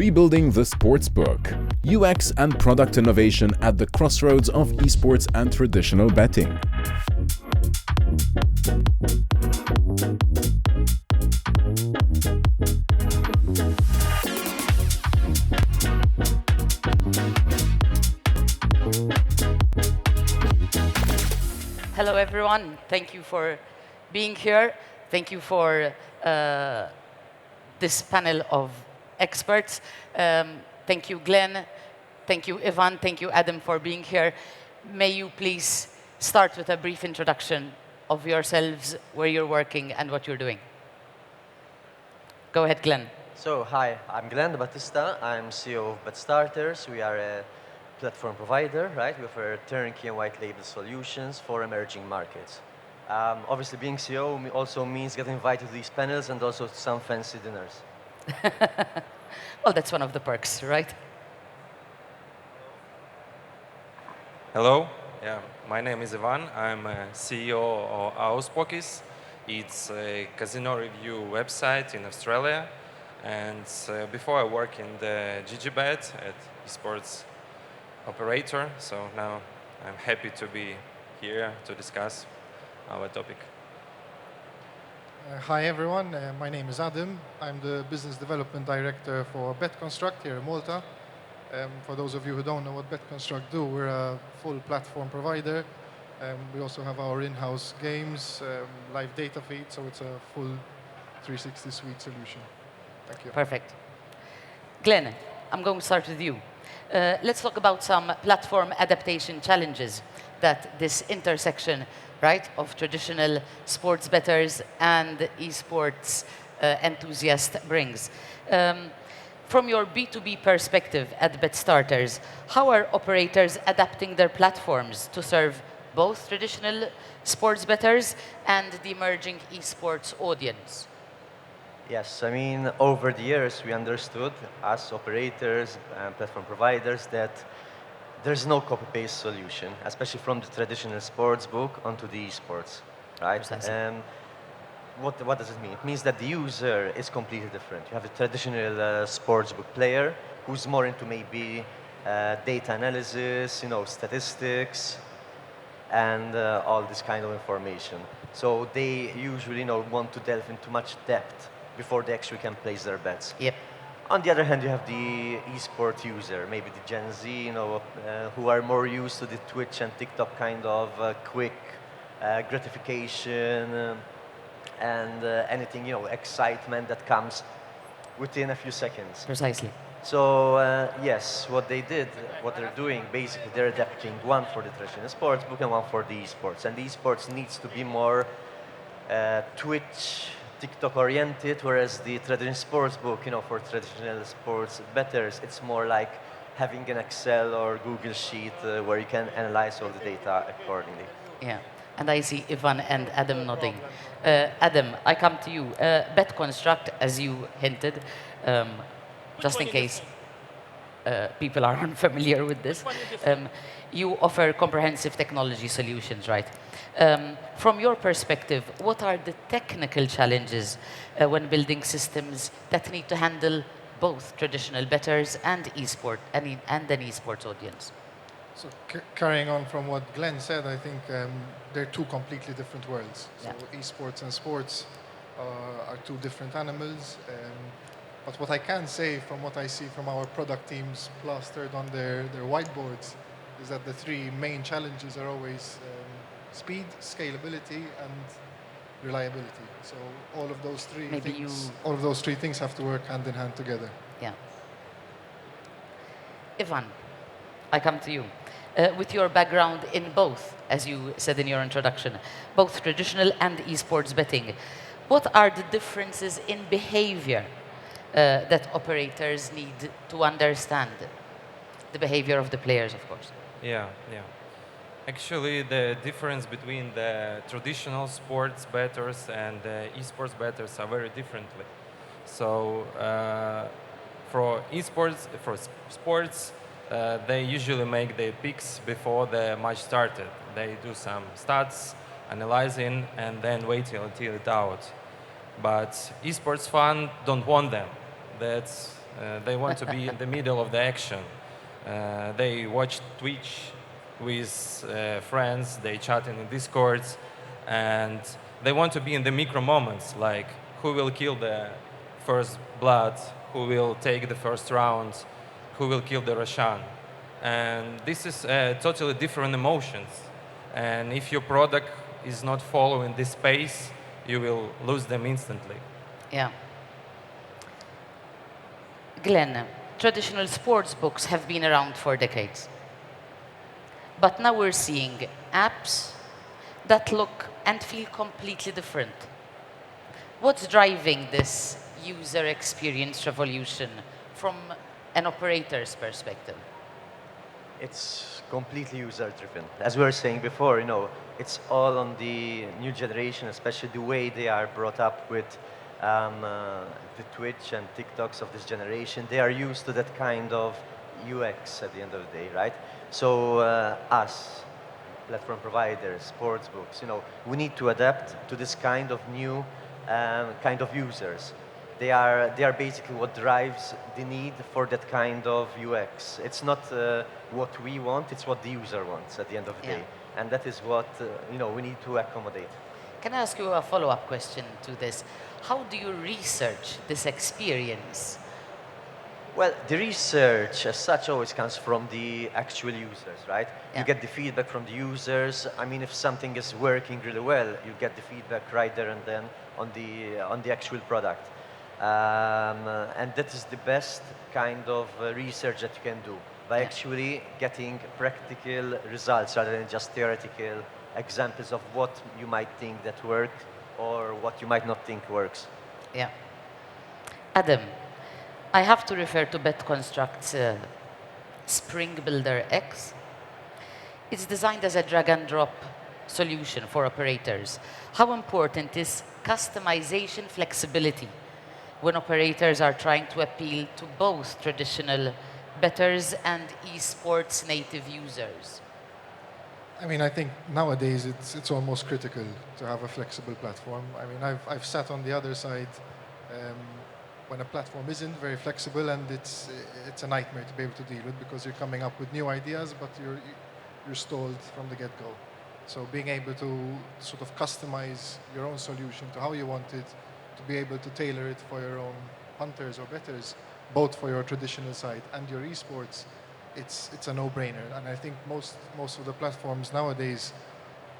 Rebuilding the sportsbook. UX and product innovation at the crossroads of esports and traditional betting. Hello, everyone. Thank you for being here. Thank you for this panel of experts. Thank you, Glenn. Thank you, Ivan. Thank you, Adam, for being here. May you please start with a brief introduction of yourselves, where you're working, and what you're doing. Go ahead, Glenn. So, hi, I'm Glenn Debattista. I'm CEO of BetStarters. We are a platform provider, right? We offer turnkey and white label solutions for emerging markets. Obviously, being CEO also means getting invited to these panels and also to some fancy dinners. Well, that's one of the perks, right? Hello, my name is Ivan. I'm CEO of AusPokies. It's a casino review website in Australia. And before I work in the GGBet at eSports operator, so now I'm happy to be here to discuss our topic. Hi everyone, my name is Adam. I'm the Business Development Director for BetConstruct here in Malta. For those of you who don't know what BetConstruct do, we're a full platform provider. We also have our in-house games, live data feed, so it's a full 360 suite solution. Thank you. Perfect. Glenn, I'm going to start with you. Let's talk about some platform adaptation challenges that this intersection, right, of traditional sports bettors and esports enthusiasts brings. From your B2B perspective at BetStarters, how are operators adapting their platforms to serve both traditional sports bettors and the emerging esports audience? Yes, I mean, over the years, we understood as operators and platform providers that there's no copy-paste solution, especially from the traditional sports book onto the esports, right? What does it mean? It means that the user is completely different. You have a traditional sports book player who's more into maybe data analysis, statistics, and all this kind of information. So they usually want to delve into much depth before they actually can place their bets. Yep. On the other hand, you have the esport user, maybe the Gen Z, who are more used to the Twitch and TikTok kind of quick gratification and anything, excitement that comes within a few seconds. Precisely. So yes, what they're doing, basically, they're adapting one for the traditional sports book and one for the esports. And the esports needs to be more Twitch, TikTok oriented, whereas the traditional sports book, for traditional sports bettors, it's more like having an Excel or Google sheet where you can analyze all the data accordingly. Yeah, and I see Ivan and Adam nodding. Adam, I come to you. BetConstruct, as you hinted, just in case people are unfamiliar with this, you offer comprehensive technology solutions, right? From your perspective, what are the technical challenges when building systems that need to handle both traditional bettors and an esports audience? So carrying on from what Glenn said, I think they're two completely different worlds. So esports and sports are two different animals. But what I can say from what I see from our product teams plastered on their whiteboards is that the three main challenges are always speed, scalability, and reliability. So all of those three things have to work hand in hand together. Yeah. Ivan, I come to you. With your background in both, as you said in your introduction, both traditional and esports betting, what are the differences in behavior that operators need to understand? The behavior of the players, of course. Yeah. Actually, the difference between the traditional sports bettors and the esports bettors are very differently. So for sports, they usually make their picks before the match started. They do some stats, analyzing, and then waiting until it's out. But esports fans don't want them. That's They want to be in the middle of the action. They watch Twitch with friends, they chat in Discords, and they want to be in the micro moments, like who will kill the first blood, who will take the first round, who will kill the Roshan. And this is totally different emotions. And if your product is not following this pace, you will lose them instantly. Yeah. Glenn, traditional sports books have been around for decades. But now we're seeing apps that look and feel completely different. What's driving this user experience revolution from an operator's perspective? It's completely user-driven. As we were saying before, it's all on the new generation, especially the way they are brought up with the Twitch and TikToks of this generation. They are used to that kind of UX at the end of the day, right? So us, platform providers, sportsbooks, we need to adapt to this kind of new kind of users. They are basically what drives the need for that kind of UX. It's not what we want, it's what the user wants at the end of the day. And that is what we need to accommodate. Can I ask you a follow-up question to this? How do you research this experience? Well, the research as such always comes from the actual users, right? Yeah. You get the feedback from the users. I mean, if something is working really well, you get the feedback right there and then on the actual product. And that is the best kind of research that you can do by actually getting practical results rather than just theoretical examples of what you might think that worked or what you might not think works. Yeah. Adam, I have to refer to BetConstruct's Spring Builder X. It's designed as a drag-and-drop solution for operators. How important is customization flexibility when operators are trying to appeal to both traditional bettors and eSports native users? I mean, I think nowadays it's almost critical to have a flexible platform. I mean, I've sat on the other side when a platform isn't very flexible, and it's a nightmare to be able to deal with because you're coming up with new ideas, but you're stalled from the get-go. So being able to sort of customize your own solution to how you want it, to be able to tailor it for your own hunters or bettors, both for your traditional side and your esports, it's a no-brainer. And I think most of the platforms nowadays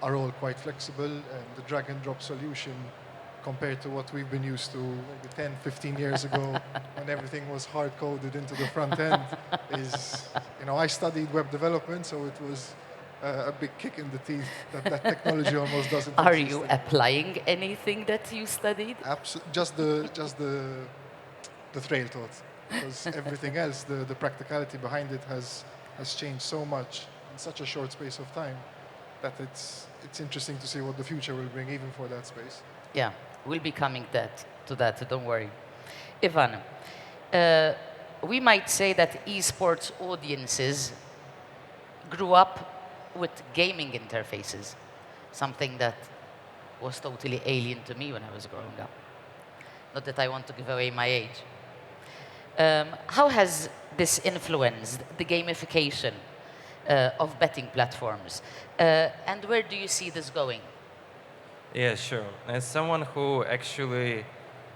are all quite flexible, and the drag-and-drop solution compared to what we've been used to maybe 10, 15 years ago when everything was hard-coded into the front end is, I studied web development, so it was a big kick in the teeth that technology almost doesn't Are exist you anymore. applying anything that you studied? Just the trail thought, because everything else, the practicality behind it has changed so much in such a short space of time that it's interesting to see what the future will bring even for that space. Yeah, we'll be coming to that, don't worry. Ivan, we might say that esports audiences grew up with gaming interfaces, something that was totally alien to me when I was growing up. Not that I want to give away my age. How has this influenced the gamification of betting platforms? And where do you see this going? Yeah, sure. As someone who actually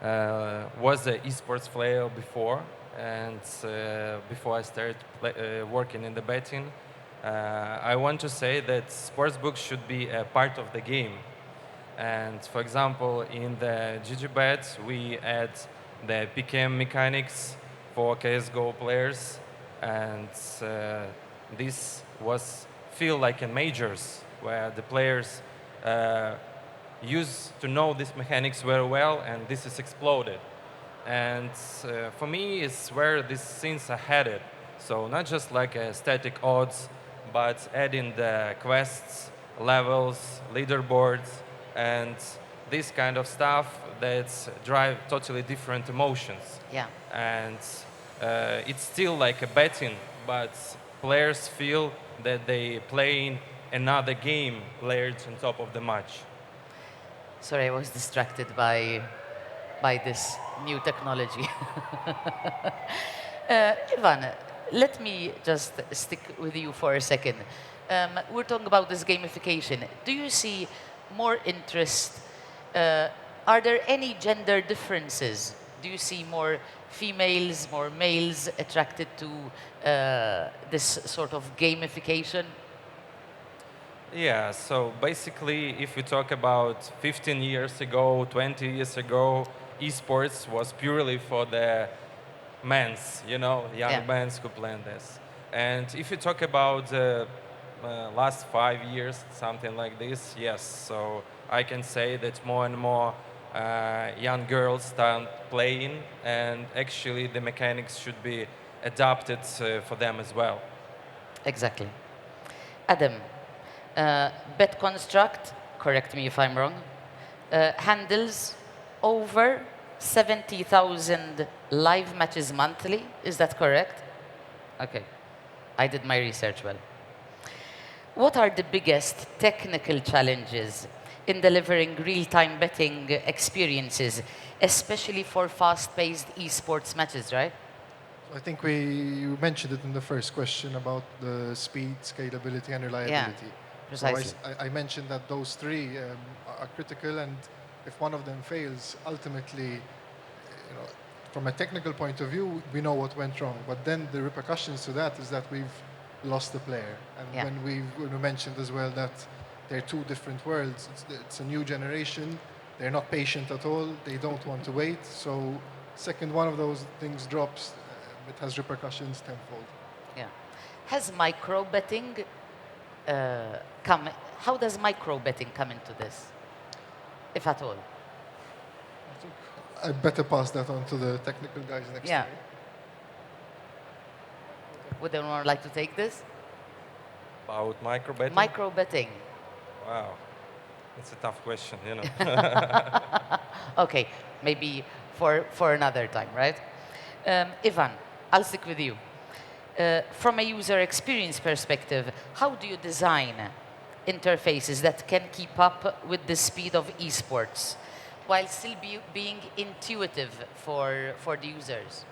was an esports player before, and before I started working in the betting, I want to say that sportsbooks should be a part of the game. And for example, in the GGBet, we add the PKM mechanics for CSGO players, and this feel like in majors, where the players used to know these mechanics very well, and this is exploded. And for me, it's where these scenes are headed. So not just like static odds, but adding the quests, levels, leaderboards, and this kind of stuff that drive totally different emotions. Yeah. And it's still like a betting, but players feel that they playing another game layered on top of the match. Sorry, I was distracted by by this new technology. Ivan, let me just stick with you for a second. We're talking about this gamification. Do you see more interest? Are there any gender differences? Do you see more females, more males attracted to this sort of gamification? Yeah, so basically, if we talk about 15 years ago, 20 years ago, esports was purely for the men's, young Yeah. men's who play this. And if you talk about the last 5 years, something like this, yes. So I can say that more and more young girls start playing, and actually the mechanics should be adapted for them as well. Exactly. Adam, BetConstruct, correct me if I'm wrong, handles over 70,000 live matches monthly. Is that correct? Okay. I did my research well. What are the biggest technical challenges in delivering real-time betting experiences, especially for fast-paced esports matches, right? I think you mentioned it in the first question about the speed, scalability, and reliability. Precisely. So I mentioned that those three are critical, and if one of them fails, ultimately, from a technical point of view, we know what went wrong. But then the repercussions to that is that we've lost the player. And when we mentioned as well that they're two different worlds, it's a new generation. They're not patient at all. They don't want to wait. So second one of those things drops, it has repercussions tenfold. Yeah. Has micro betting how does micro betting come into this, if at all? I'd better pass that on to the technical guys next to me. Would anyone like to take this? About micro betting? Micro betting. Wow, it's a tough question, Okay, maybe for another time, right? Ivan, I'll stick with you. From a user experience perspective, how do you design interfaces that can keep up with the speed of esports while still being intuitive for the users?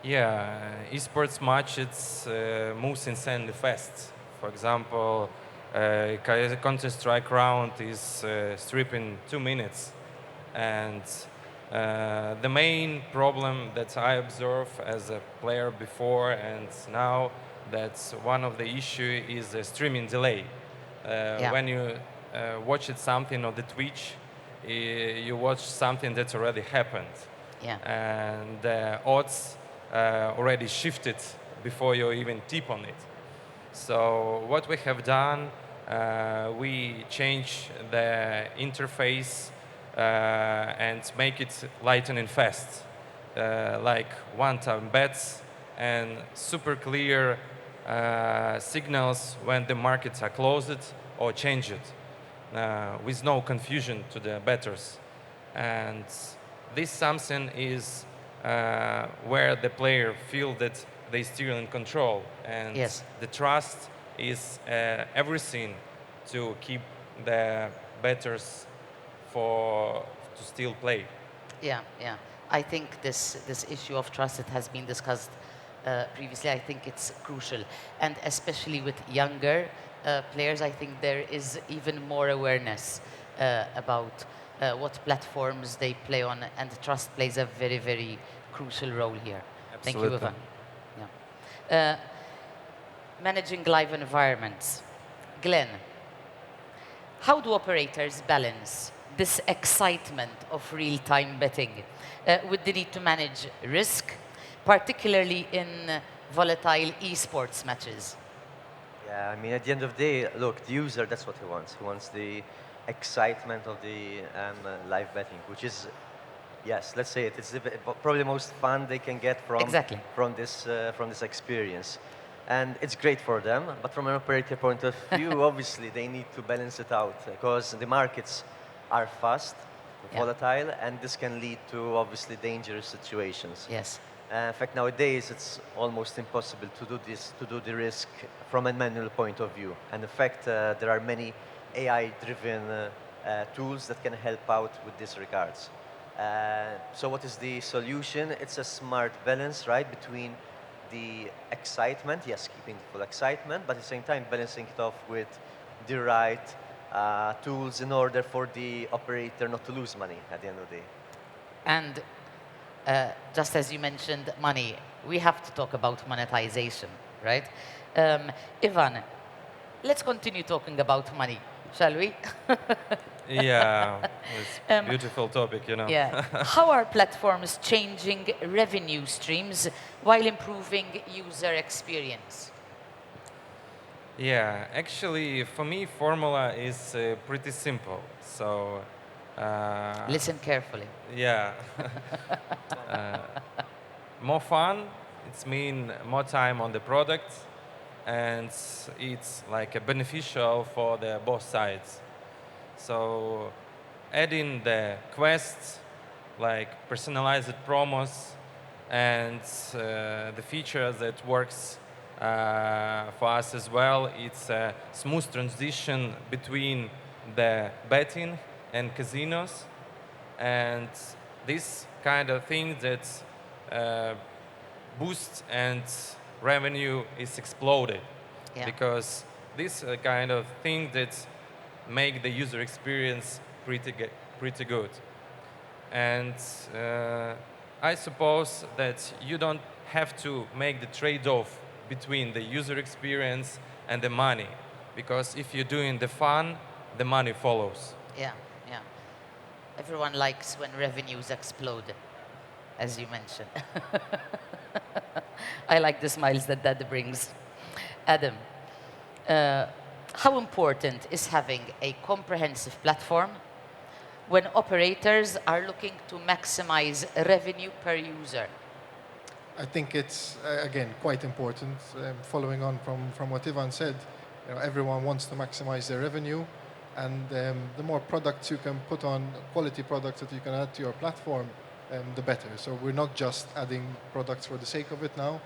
Yeah, esports match, it's moves insanely fast. For example, Counter-Strike round is stripping 2 minutes. And the main problem that I observe as a player before and now, that's one of the issue is the streaming delay. When you watch something on the Twitch, you watch something that's already happened. Yeah. And the odds already shifted before you even tip on it. So what we have done, we change the interface and make it lightning fast, like one-time bets and super clear signals when the markets are closed or changed, with no confusion to the bettors. And this something is where the player feel that they still in control, and the trust is everything to keep the bettors to still play. Yeah. I think this issue of trust, it has been discussed previously. I think it's crucial, and especially with younger players, I think there is even more awareness about what platforms they play on, and trust plays a very, very crucial role here. Absolutely. Thank you, Ivan. Yeah. Managing live environments. Glenn, how do operators balance this excitement of real-time betting with the need to manage risk, particularly in volatile esports matches? Yeah, I mean, at the end of the day, look, the user, that's what he wants. He wants the excitement of the live betting, which is, yes, let's say it's probably the most fun they can get from this experience. And it's great for them, but from an operator point of view, obviously, they need to balance it out, because the markets are fast, volatile, and this can lead to, obviously, dangerous situations. Yes. In fact, nowadays, it's almost impossible to do the risk from a manual point of view. And in fact, there are many AI-driven tools that can help out with this regards. So what is the solution? It's a smart balance, right, between the excitement, yes, keeping full excitement, but at the same time balancing it off with the right tools in order for the operator not to lose money at the end of the day. And just as you mentioned money, we have to talk about monetization, right? Ivan, let's continue talking about money, shall we? Yeah, it's a beautiful topic, you know. Yeah. How are platforms changing revenue streams while improving user experience? Yeah, actually, for me, formula is pretty simple. So, Listen carefully. yeah, more fun. It's mean more time on the product, and it's like a beneficial for the both sides. So, adding the quests, like personalized promos, and the features that works for us as well. It's a smooth transition between the betting and casinos, and this kind of thing that boosts and revenue is exploded, Yeah. because this kind of thing that make the user experience pretty good. And I suppose that you don't have to make the trade-off between the user experience and the money, because if you're doing the fun, the money follows. Yeah, yeah. Everyone likes when revenues explode, as you mentioned. I like the smiles that that brings. Adam, how important is having a comprehensive platform when operators are looking to maximize revenue per user? I think it's, again, quite important. Following on from what Ivan said, you know, everyone wants to maximize their revenue, and the more products you can put on, quality products that you can add to your platform, the better. So we're not just adding products for the sake of it now.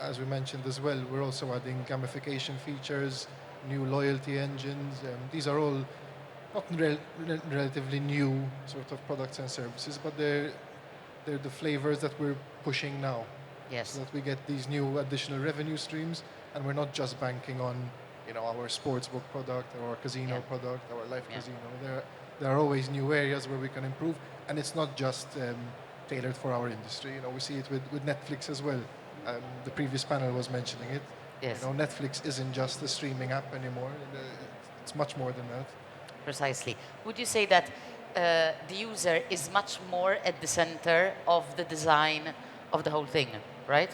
As we mentioned as well, we're also adding gamification features, new loyalty engines. These are all not relatively new sort of products and services, but they're the flavors that we're pushing now. Yes. So that we get these new additional revenue streams, and we're not just banking on, you know, our sportsbook product or our casino product, our live casino. There are always new areas where we can improve, and it's not just tailored for our industry. You know, we see it with Netflix as well. The previous panel was mentioning it. Yes. You know, Netflix isn't just a streaming app anymore. It's much more than that. Precisely. Would you say that the user is much more at the center of the design of the whole thing, right?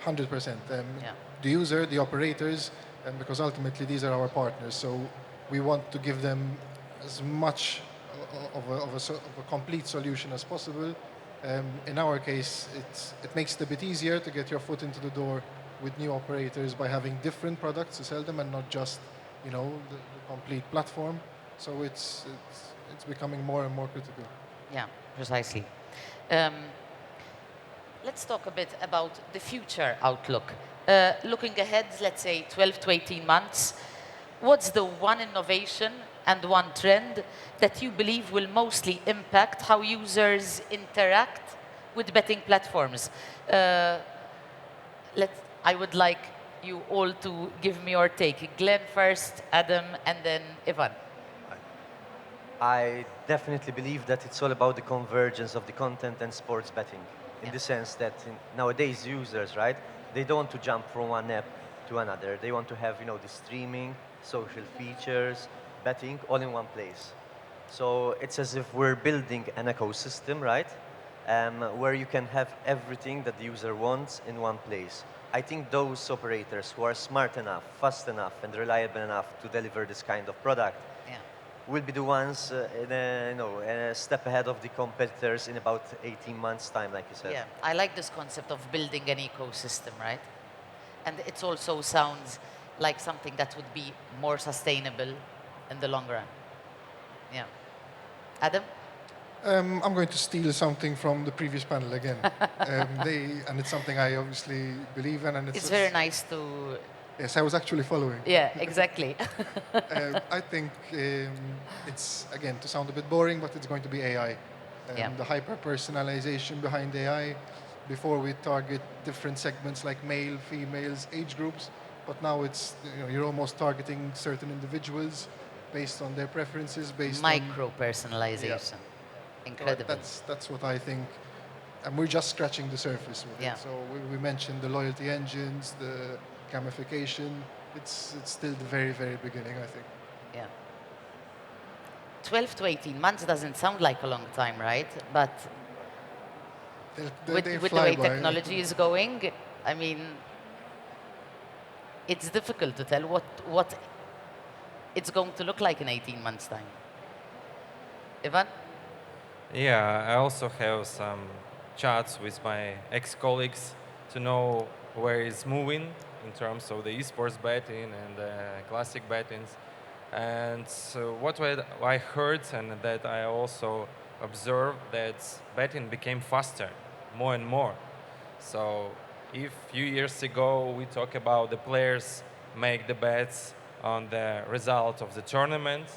100%. Yeah. The user, the operators, and because ultimately these are our partners, so we want to give them as much of a complete solution as possible. In our case, it makes it a bit easier to get your foot into the door with new operators by having different products to sell them and not just, you know, the complete platform. So it's becoming more and more critical. Yeah, precisely. Let's talk a bit about the future outlook. Looking ahead, let's say 12 to 18 months, what's the one innovation and one trend that you believe will mostly impact how users interact with betting platforms? I would like you all to give me your take. Glenn first, Adam, and then Ivan. I definitely believe that it's all about the convergence of the content and sports betting, in the sense that nowadays users, right, they don't want to jump from one app to another. They want to have, you know, the streaming, social features, betting all in one place. So it's as if we're building an ecosystem, right, where you can have everything that the user wants in one place. I think those operators who are smart enough, fast enough, and reliable enough to deliver this kind of product will be the ones a step ahead of the competitors in about 18 months' time, like you said. Yeah, I like this concept of building an ecosystem, right? And it also sounds like something that would be more sustainable in the long run. Yeah. Adam? I'm going to steal something from the previous panel again. And it's something I obviously believe in. And It's very nice to... Yes, I was actually following. Yeah, exactly. I think it's, again, to sound a bit boring, but it's going to be AI. Yeah. the hyper-personalisation behind AI. Before we target different segments like male, females, age groups, but now it's you're almost targeting certain individuals based on their preferences, based on Micro-personalization. So Incredible. that's what I think, and we're just scratching the surface with Yeah. it. So we mentioned the loyalty engines, the gamification. It's still the very, very beginning, I think. Yeah. 12 to 18 months doesn't sound like a long time, right? But They with the fly way by. technology is going, I mean, it's difficult to tell what it's going to look like in 18 months' time. Ivan? Yeah, I also have some chats with my ex-colleagues to know where it's moving in terms of the esports betting and classic bettings. And so what I heard and that I also observed that betting became faster, more and more. So if a few years ago we talk about the players make the bets on the result of the tournament,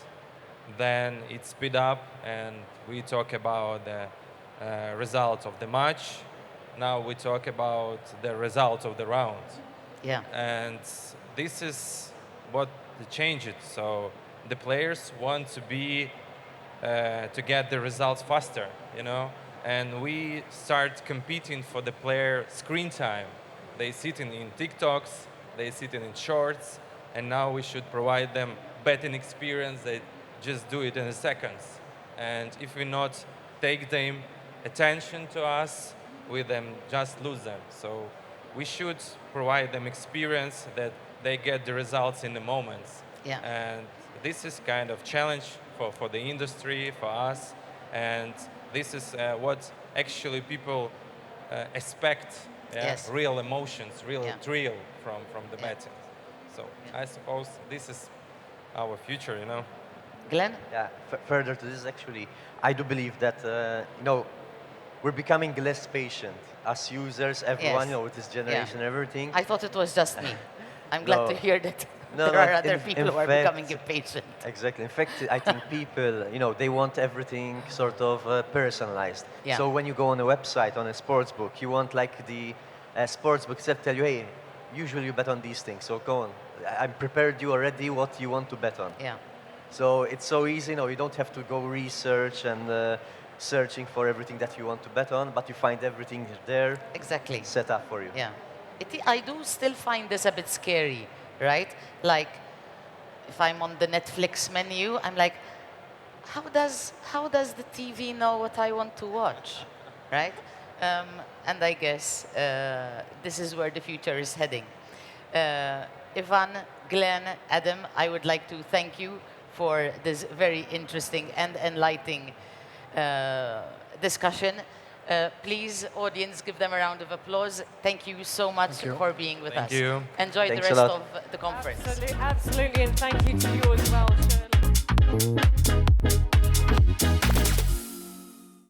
then it speed up and we talk about the result of the match. Now we talk about the result of the round. Yeah. And this is what changed it. So the players want to be to get the results faster, and we start competing for the player screen time. They sitting in TikToks, they sitting in shorts, and now we should provide them betting experience. They just do it in seconds. And if we not take them attention to us, we then just lose them. So we should provide them experience that they get the results in the moments. Yeah. And this is kind of challenge for the industry, for us, and this is what actually people expect. Yes. Real emotions, real Yeah. thrill from the Yeah. betting. So I suppose this is our future, Glenn? Yeah, further to this, actually, I do believe that, we're becoming less patient as users, everyone, Yes. with this generation and everything. I thought it was just me. I'm glad No. to hear that No, there no, are other in people who are fact- becoming impatient. Exactly. In fact, I think people, they want everything sort of personalized. Yeah. So when you go on a website, on a sportsbook, you want like the sportsbook itself tell you, hey, usually you bet on these things, so go on. I prepared you already what you want to bet on. Yeah. So it's so easy, you don't have to go research and searching for everything that you want to bet on, but you find everything there Exactly. set up for you. Yeah. I do still find this a bit scary, right? Like, if I'm on the Netflix menu, I'm like, how does the TV know what I want to watch, right? And I guess this is where the future is heading. Ivan, Glenn, Adam, I would like to thank you for this very interesting and enlightening discussion. Please, audience, give them a round of applause. Thank you so much Thank you. for being with Thank us. you. Enjoy Thanks the a rest lot. of the conference. Absolutely, absolutely, and thank you to you as well, Shirley.